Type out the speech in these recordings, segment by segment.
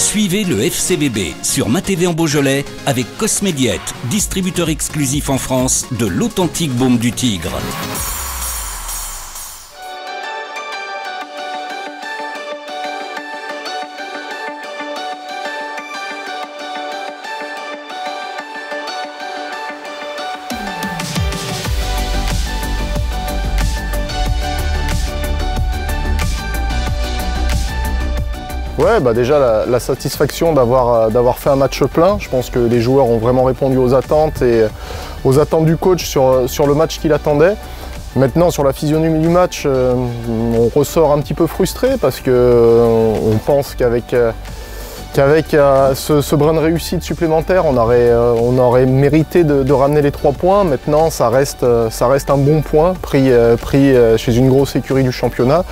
Suivez le FCBB sur MaTV en Beaujolais avec Cosmédiette, distributeur exclusif en France de l'authentique baume du Tigre. Ouais, bah déjà la satisfaction d'avoir fait un match plein. Je pense que les joueurs ont vraiment répondu aux attentes et aux attentes du coach sur le match qu'il attendait. Maintenant, sur la physionomie du match, on ressort un petit peu frustré parce qu'on pense qu'avec ce brin de réussite supplémentaire, on aurait mérité de ramener les 3 points. Maintenant, ça reste un bon point pris chez une grosse écurie du championnat.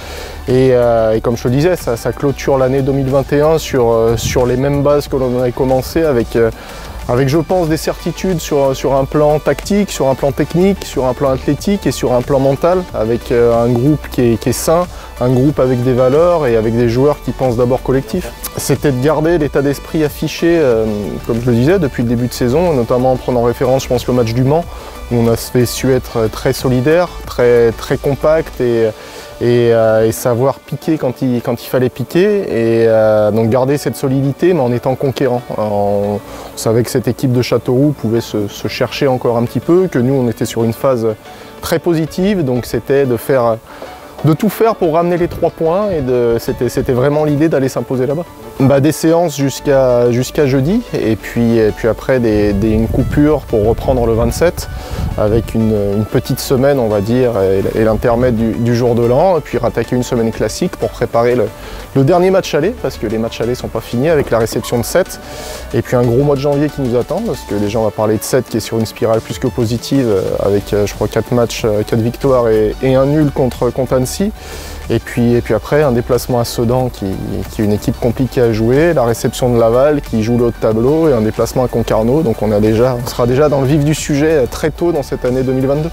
Et comme je te disais, ça clôture l'année 2021 sur les mêmes bases que l'on avait commencé avec je pense des certitudes sur un plan tactique, sur un plan technique, sur un plan athlétique et sur un plan mental, avec un groupe qui est sain, un groupe avec des valeurs et avec des joueurs qui pensent d'abord collectif. C'était de garder l'état d'esprit affiché, comme je le disais, depuis le début de saison, notamment en prenant référence, je pense, le match du Mans, où on a su être très solidaire, très compact et savoir piquer quand il fallait piquer. Et donc garder cette solidité, mais en étant conquérant. On savait que cette équipe de Châteauroux pouvait se chercher encore un petit peu, que nous, on était sur une phase très positive, donc c'était de tout faire pour ramener les 3 points et c'était vraiment l'idée d'aller s'imposer là-bas. Des séances jusqu'à jeudi et puis après une coupure pour reprendre le 27 avec une petite semaine, on va dire, et l'intermède du jour de l'an, et puis rattaquer une semaine classique pour préparer le dernier match aller, parce que les matchs allés ne sont pas finis, avec la réception de 7 et puis un gros mois de janvier qui nous attend, parce que déjà on va parler de 7 qui est sur une spirale plus que positive avec je crois 4 matchs, 4 victoires et un nul contre Annecy. Et puis après, un déplacement à Sedan qui est une équipe compliquée à jouer, la réception de Laval qui joue le haut de tableau et un déplacement à Concarneau. Donc on sera déjà dans le vif du sujet très tôt dans cette année 2022.